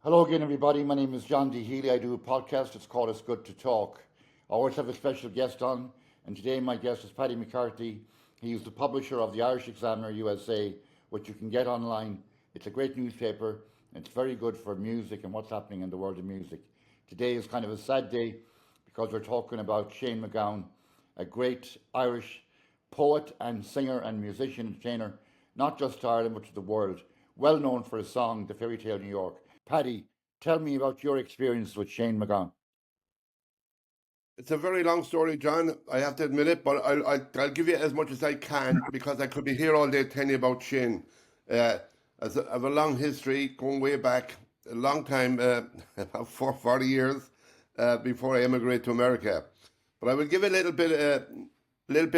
Hello again, everybody. My name is John D. Healy. I do a podcast. It's called It's Good to Talk. I always have a special guest on, and today my guest is Patty McCarthy. He is the publisher of the Irish Examiner USA, which you can get online. It's a great newspaper, and it's very good for music and what's happening in the world of music. Today is kind of a sad day because we're talking about Shane MacGowan, a great Irish poet and singer and musician entertainer, not just to Ireland but to the world. Well known for his song "The Fairy Tale of New York." Paddy, tell me about your experience with Shane MacGowan. It's a very long story, John. I have to admit it, but I'll give you as much as I can because I could be here all day telling you about Shane. Uh, I have a long history going way back, a long time, about 40 years before I emigrated to America. But I will give a little bit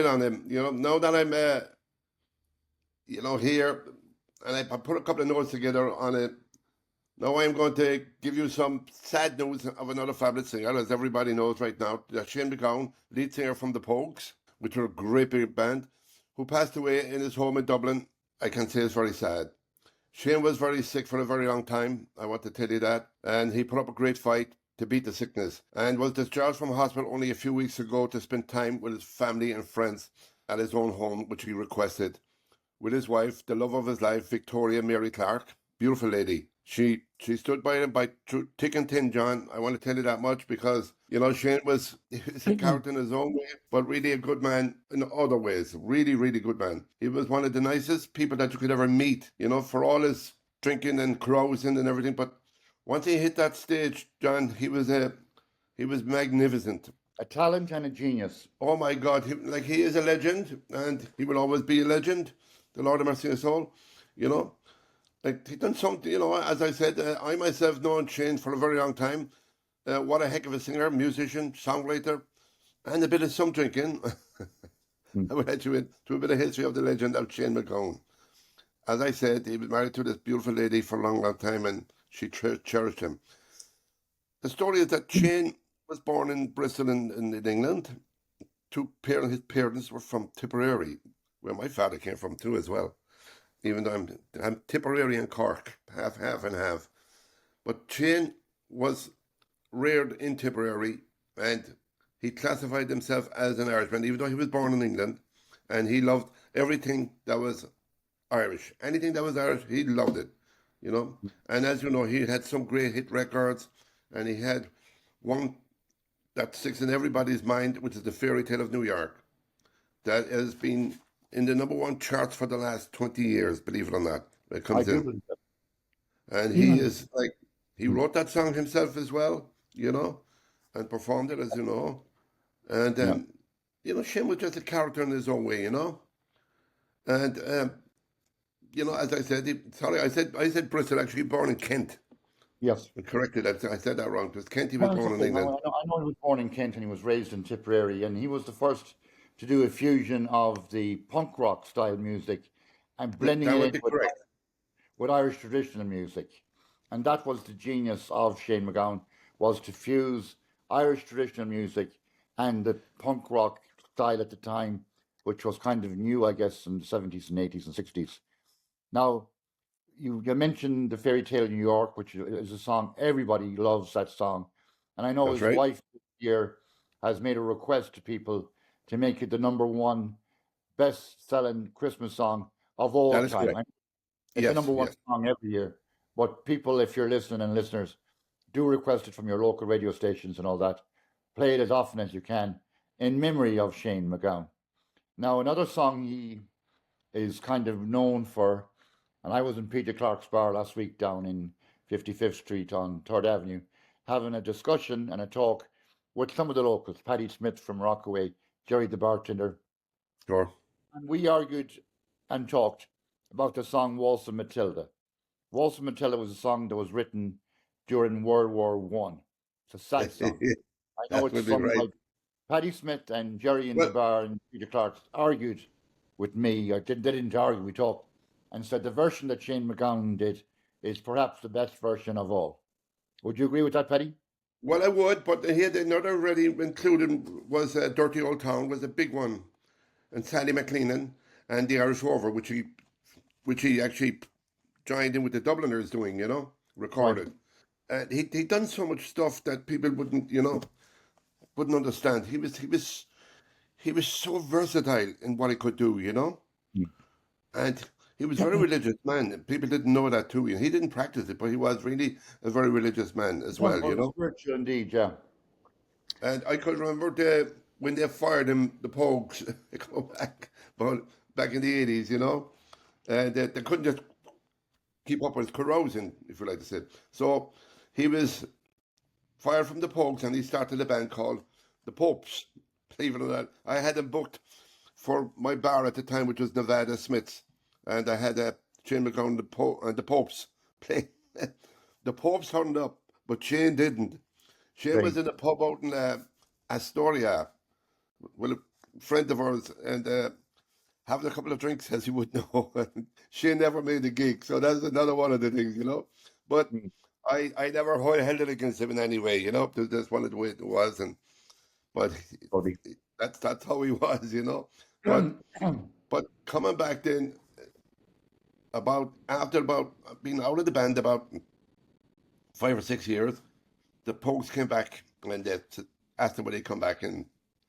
on him. Now that I'm, here, and I put a couple of notes together on it. Now I'm going to give you some sad news of another fabulous singer, as everybody knows right now, Shane MacGowan, lead singer from the Pogues, which were a great big band, who passed away in his home in Dublin. I can say it's very sad. Shane was very sick for a very long time, I want to tell you that, and he put up a great fight to beat the sickness, and was discharged from hospital only a few weeks ago to spend time with his family and friends at his own home, which he requested, with his wife, the love of his life, Victoria Mary Clark. Beautiful lady. She stood by him by thick and thin, John. I want to tell you that much because Shane was he's a character in his own way, but really a good man in other ways. Really, really good man. He was one of the nicest people that you could ever meet. For all his drinking and carousing and everything. But once he hit that stage, John, he was magnificent. A talent and a genius. Oh my God, he is a legend, and he will always be a legend. The Lord of mercy and soul, you know. Like he done something, as I said, I myself known Shane for a very long time. What a heck of a singer, musician, songwriter, and a bit of some drinking. I will let you into a bit of history of the legend of Shane MacGowan. As I said, he was married to this beautiful lady for a long, long time, and she cherished him. The story is that Shane was born in Bristol in England. His parents were from Tipperary, where my father came from too as well. Even though I'm Tipperary and Cork, half and half. But Shane was reared in Tipperary, and he classified himself as an Irishman, even though he was born in England, and he loved everything that was Irish. Anything that was Irish, he loved it. And as you know, he had some great hit records, and he had one that sticks in everybody's mind, which is the Fairy Tale of New York, that has been in the number one charts for the last 20 years, believe it or not. It I comes do in. believe that. And he Even is like, he wrote that song himself as well, and performed it, as you know. And, yeah. Shane was just a character in his own way. And, as I said, I said Bristol, actually born in Kent. Yes. I corrected that. I said that wrong, because Kent, he was No, it's born in okay. England. I know he was born in Kent and he was raised in Tipperary, and he was the first to do a fusion of the punk rock style music and blending That it would in be correct. with Irish traditional music. And that was the genius of Shane MacGowan, was to fuse Irish traditional music and the punk rock style at the time, which was kind of new, I guess, in the 70s and 80s and 60s. Now, you mentioned the Fairy Tale of New York, which is a song everybody loves that song, and I know That's his right. wife this year has made a request to people to make it the number one best-selling Christmas song of all That is time. correct. It's the Yes, number one yes. song every year, but people, if you're listening and listeners, do request it from your local radio stations and all that. Play it as often as you can in memory of Shane MacGowan. Now, another song he is kind of known for, and I was in Peter Clark's bar last week down in 55th Street on 3rd Avenue, having a discussion and a talk with some of the locals, Paddy Smith from Rockaway, Jerry the bartender, Sure. and we argued and talked about the song Waltz of Matilda. Waltz of Matilda was a song that was written during World War One. It's a sad song. I know That it's would be sung right. by Paddy Smith and Jerry in the Well, bar, and Peter Clark argued with me. They didn't argue, we talked, and said the version that Shane MacGowan did is perhaps the best version of all. Would you agree with that, Paddy? Well, I would, but here another already included was Dirty Old Town was a big one, and Sally McLean and the Irish Rover, which he actually joined in with the Dubliners doing, Right. recorded. And he done so much stuff that people wouldn't understand. He was so versatile in what he could do, and he was a very religious man. And people didn't know that too. He didn't practice it, but he was really a very religious man as Well, well. spiritual indeed, yeah. And I could remember when they fired him, the Pogues, go back, but back in the 80s, and they couldn't just keep up with corrosion, if you like to say. So he was fired from the Pogues, and he started a band called the Popes. Believe it or not, I had him booked for my bar at the time, which was Nevada Smiths, and I had Shane MacGowan and the Popes playing. The Popes turned up, but Shane didn't. Shane was Right. in a pub out in Astoria with a friend of ours, and having a couple of drinks, as you would know. Shane never made a gig, so that's another one of the things. But Mm. I never held it against him in any way, That's one of the way it was, but Totally. that's how he was. But but coming back then, after being out of the band about 5 or 6 years, the Pogues came back and they asked him would he come back, and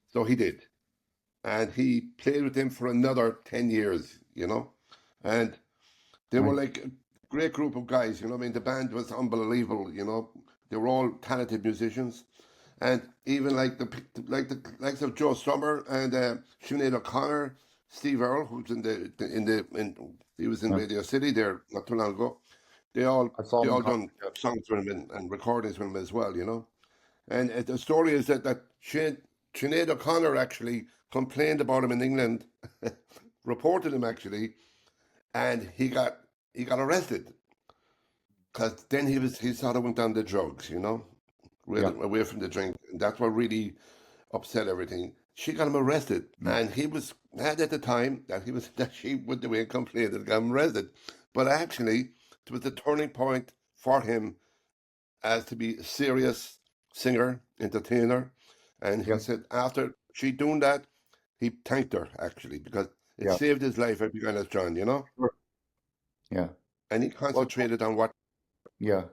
so he did, and he played with them for another 10 years, and they were Right. like a great group of guys. I mean, the band was unbelievable. They were all talented musicians, and even like the likes of Joe Strummer and Sinead O'Connor, Steve Earle, who's he was in Yeah. Radio City there not too long ago. They I saw they him in all done concert. songs with him and recordings with him as well. And the story is that Sinead O'Connor actually complained about him in England, reported him actually, and he got arrested because then he sort of went down the drugs, Yeah. away from the drink, and that's what really upset everything. She got him arrested, Mm. and he was mad at the time that that she went away and complained that got him arrested. But actually, it was a turning point for him as to be a serious singer, entertainer, and he Yeah. said after she doing that, he thanked her actually because it Yeah. saved his life. If you honest, John, Sure. Yeah. and he Well, concentrated on what. yeah.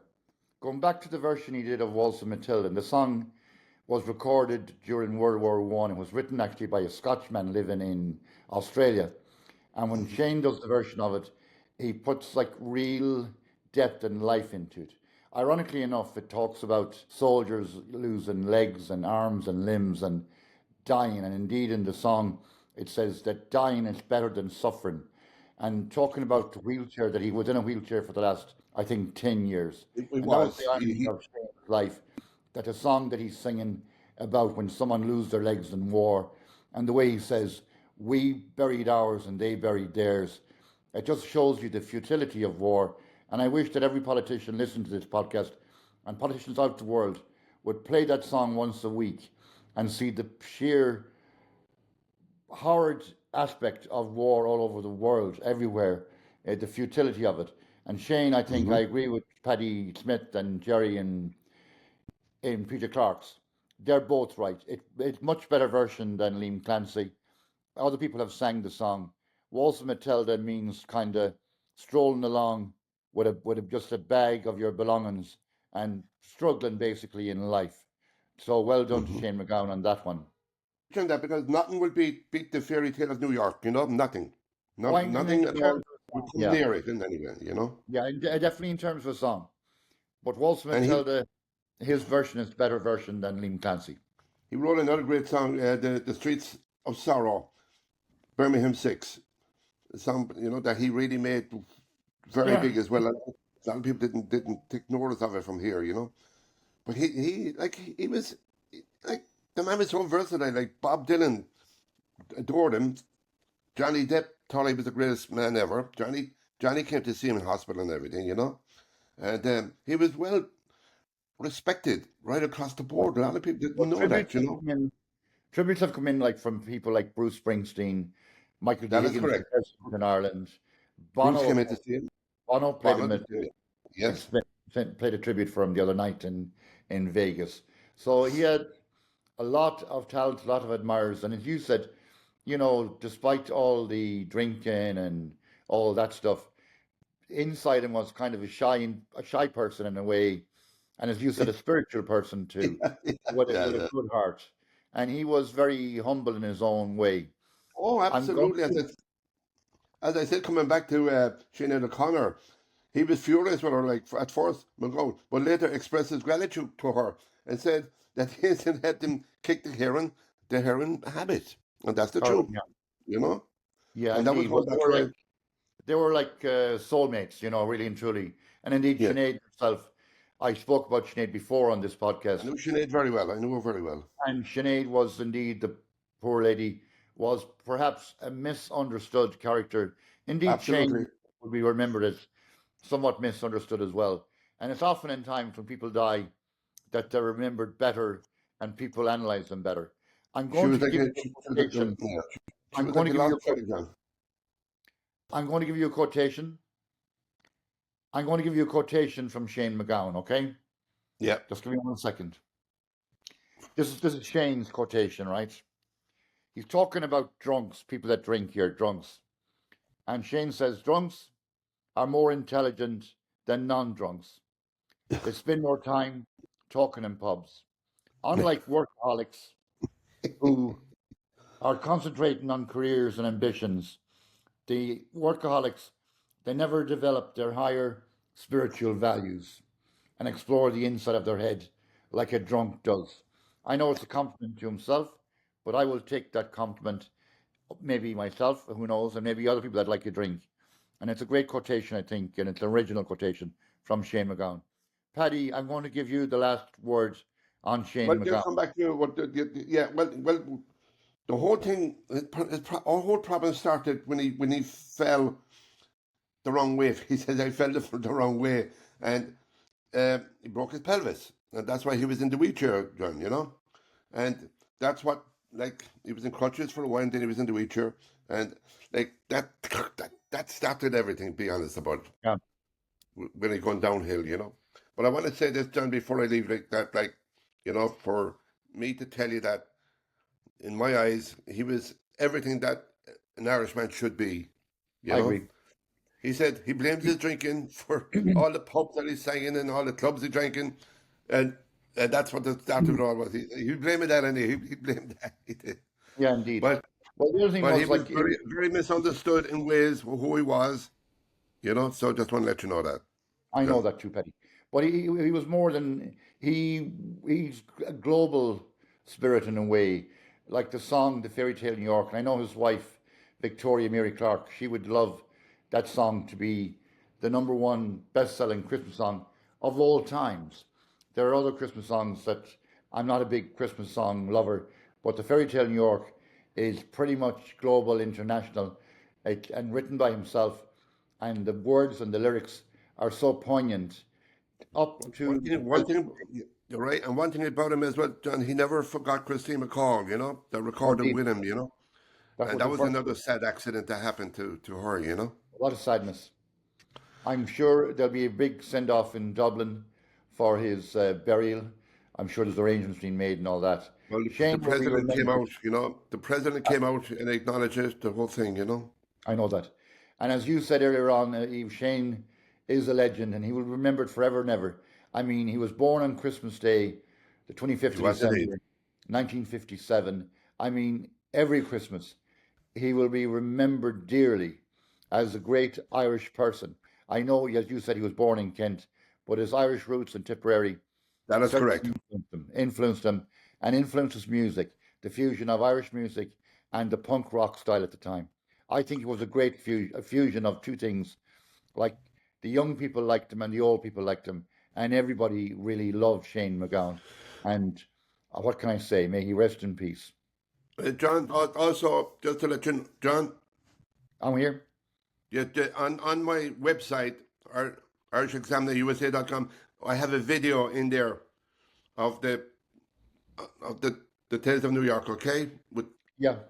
Going back to the version he did of Waltz of Matilda, and the song was recorded during World War One. It was written actually by a Scotchman living in Australia. And when Mhm. Shane does the version of it, he puts like real depth and life into it. Ironically enough, it talks about soldiers losing legs and arms and limbs and dying. And indeed, in the song, it says that dying is better than suffering. And talking about the wheelchair, that he was in a wheelchair for the last, I think, 10 years. He And that was was. the irony of Shane's life, that the song that he's singing about when someone lose their legs in war, and the way he says, we buried ours and they buried theirs. It just shows you the futility of war. And I wish that every politician listening to this podcast and politicians out the world would play that song once a week and see the sheer horrid aspect of war all over the world, everywhere, the futility of it. And Shane, I think I Mhm. agree with Paddy Smith and Jerry and Peter Clark's. They're both right. It's much better version than Liam Clancy. Other people have sang the song. Waltz of Matilda means kind of strolling along with just a bag of your belongings and struggling basically in life. So well done to Mhm. Shane MacGowan on that one. Mention that because nothing will beat the fairy tale of New York. Nothing. Oh, Not in nothing at all terms of a will song, come yeah, near it in any way. yeah, definitely in terms of a song. But Waltz of And Matilda, his version is a better version than Liam Clancy. he wrote another great song, the Streets of Sorrow, Birmingham Six. A song that he really made very Yeah, big as well. A lot of people didn't take notice of it from here. But he was like the man was so versatile. Like Bob Dylan adored him. Johnny Depp thought he was the greatest man ever. Johnny came to see him in hospital and everything. And he was well respected right across the yeah. board. A lot of people But didn't know that. tributes have come in like from people like Bruce Springsteen, Michael D. That is Higgins, the correct. president in Ireland. Bruce Bono, came in to see him. Bono played Bono him to see him. Yes. played a tribute for him the other night in Vegas. So he had a lot of talent, a lot of admirers, and as you said, despite all the drinking and all that stuff, inside him was kind of a shy person in a way, and as you said, a spiritual person too, with a Yeah. good heart. And he was very humble in his own way. Oh, I'm going absolutely. to, As I said, coming back to Sinead O'Connor, he was furious with her, like at first, McGowan, but later expressed his gratitude to her and said that he had helped him kick the heroin habit, and that's the truth, yeah, you know. yeah, And that was indeed. Well, one. That's why, they were like soulmates, really and truly. And indeed, yeah, Sinead herself, I spoke about Sinead before on this I podcast, knew Sinead very well. I knew her very well. and Sinead was indeed the poor lady, was perhaps a misunderstood character. Indeed, Shane Absolutely. would be remembered as somewhat misunderstood as well. And it's often in times when people die that they're remembered better and people analyze them better. I'm She going was to like give a, you she a was like quotation. yeah, she I'm was going like to a give you lost a Kelly John. I'm going to give you a quotation. I'm going to give you a quotation from Shane MacGowan, okay? Yeah. Just give me 1 second. This is Shane's quotation, right? He's talking about drunks, people that drink here, drunks. And Shane says drunks are more intelligent than non-drunks. They spend more time talking in pubs. Unlike workaholics who are concentrating on careers and ambitions, the workaholics, they never develop their higher spiritual values and explore the inside of their head like a drunk does. I know it's a compliment to himself, but I will take that compliment, maybe myself, who knows, and maybe other people that like to drink. And it's a great quotation, I think, and it's an original quotation from Shane MacGowan. Paddy, I'm going to give you the last word on Shane Well, just MacGowan. come back to what yeah. Well, the whole thing, our whole problem started when he fell the wrong way. He says I fell the wrong way, and he broke his pelvis, and that's why he was in the wheelchair, John. And that's what, like, he was in crutches for a while, and then he was in the wheelchair, and like that started everything. Be honest about it, Yeah, when it gone downhill. But I want to say this, John, before I leave, for me to tell you that in my eyes, he was everything that an Irishman should be. You I know, agree. he said he blames his drinking for all the pubs that he's sang in and all the clubs he's drinking, and that's what the start of it all was. He blamed that, and he blamed that. He did. Yeah, indeed. But Well, the other thing but he was was like, very very misunderstood in ways of who he was. So just want to let you know that, I know John. that too, Petty. But he was more than he's a global spirit in a way. Like the song "The Fairy Tale New York," and I know his wife Victoria Mary Clark. She would love that song to be the number one best-selling Christmas song of all times. There are other Christmas songs that I'm not a big Christmas song lover, but "The Fairy Tale New York" is pretty much global, international, and written by himself, and the words and the lyrics are so poignant up One to the thing, one present. thing, you're right, and one thing about him as well, John. He never forgot Christine McCall. That Oh, recorded indeed, with him. that And was that the was first. another sad accident that happened to her. A lot of sadness. I'm sure there'll be a big send off in Dublin for his burial. I'm sure there's arrangements being made and all that. Well, the Shane will be president came remembered. out. The president came out and acknowledged it, the whole thing. I know that. And as you said earlier on, Eve, Shane is a legend and he will be remembered forever and ever. I mean, he was born on Christmas Day, the He 25th of was indeed. December, 1957. I mean, every Christmas he will be remembered dearly as a great Irish person. I know, as you said, he was born in Kent, but his Irish roots in Tipperary That is correct. certainly and influenced his music, the fusion of Irish music and the punk rock style at the time. I think it was a great a fusion of two things. Like the young people liked him and the old people liked him, and everybody really loved Shane MacGowan. And what can I say? May he rest in peace. John, also, just to let you know, John, I'm here. on my website, irishexaminerusa.com, I have a video in there of the Tales of New York, okay? Yeah, With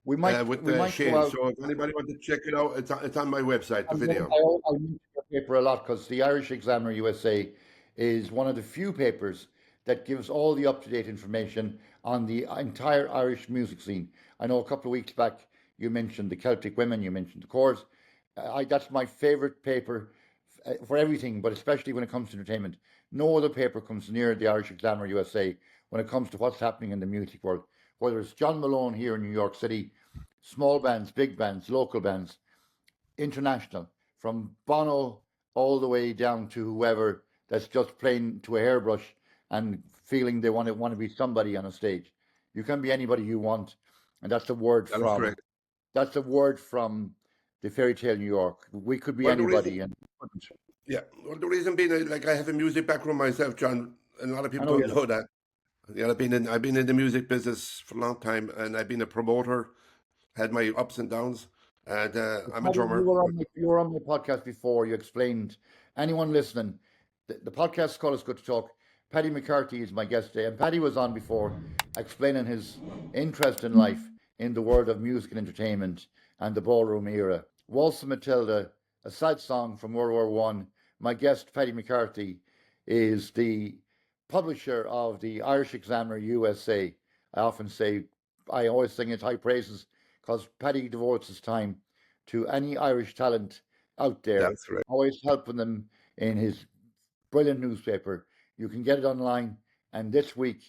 we might go Shane. out. So if anybody wants to check it out, it's on my website, the video. I mention your paper a lot because the Irish Examiner USA is one of the few papers that gives all the up-to-date information on the entire Irish music scene. I know a couple of weeks back you mentioned the Celtic Women, you mentioned the Chords. That's my favorite paper for everything, but especially when it comes to entertainment, No other paper comes near the Irish Examiner USA when it comes to what's happening in the music world. Whether it's John Malone here in New York City, small bands, big bands, local bands, international, from Bono all the way down to whoever that's just playing to a hairbrush and feeling they want to be somebody on a stage. You can be anybody you want, and That is correct. that's a word from the fairy tale New York. We could be Well, the reason, anybody, and we couldn't. yeah, well, the reason being, like, I have a music background myself, John, and a lot of I people know don't you do. know that. Yeah, I've been in the music business for a long time, and I've been a promoter, had my ups and downs, and I'm a Paddy, drummer. you were on my podcast before. You explained anyone listening. The podcast is called "It's Good to Talk." Patty McCarthy is my guest today, and Paddy was on before, explaining his interest in life in the world of music and entertainment and the ballroom era. Waltz of Matilda, a sad song from World War One. My guest, Patty McCarthy, is the publisher of the Irish Examiner USA. I always sing its high praises because Paddy devotes his time to any Irish talent out there, That's right. always helping them in his brilliant newspaper. You can get it online. And this week,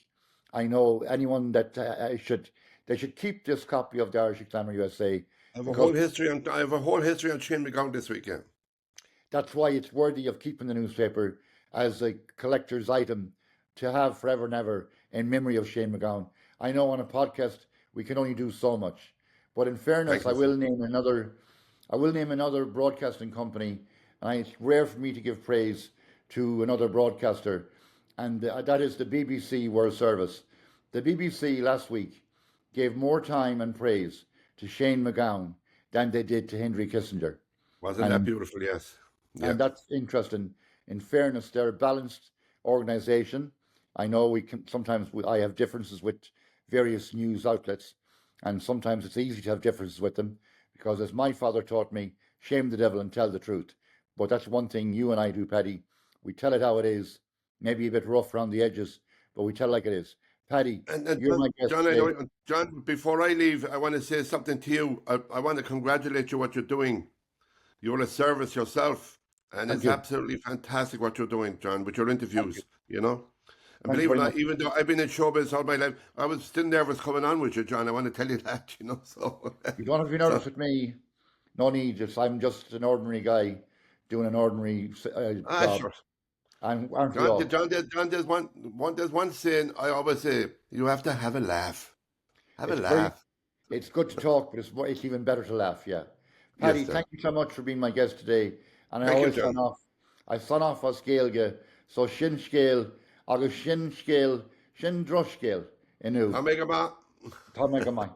I know anyone that they should keep this copy of the Irish Examiner USA because I have a whole history on Shane MacGowan this weekend. that's why it's worthy of keeping the newspaper as a collector's item to have forever and ever in memory of Shane MacGowan. I know on a podcast we can only do so much, but in fairness, Thank you, sir. I will name another broadcasting company, and it's rare for me to give praise to another broadcaster, and that is the BBC World Service. The BBC last week gave more time and praise to Shane MacGowan than they did to Henry Kissinger. Wasn't that And beautiful? Yes. Yeah. and that's interesting. In fairness, they're a balanced organization. I know I have differences with various news outlets, and sometimes it's easy to have differences with them because, as my father taught me, shame the devil and tell the truth. But that's one thing you and I do, Paddy. We tell it how it is, maybe a bit rough around the edges, but we tell it like it is. Paddy, And you're my guest John, today. John, before I leave, I want to say something to you. I want to congratulate you what you're doing. You're a service yourself, and Thank it's you. absolutely fantastic what you're doing, John, with your Thank you. interviews, you know? And Thank you believe it or very not, much. even though I've been in showbiz all my life, I was still nervous coming on with you, John. I want to tell you that, you know? So, You don't have to be so nervous with me. No need. I'm just an ordinary guy doing an ordinary job. sure. Aren't we all? John, there's one saying I always say, you have to have a laugh. Have a It's very, laugh. it's good to talk, but it's even better to laugh. Yeah, Yes, Paddy, sir. thank you so much for being my guest today. And Thank you, John. I sign off as Gaeilge, so sin scale, agus sin scale, sin droscale, inu. I'll make a Tá mé go maith.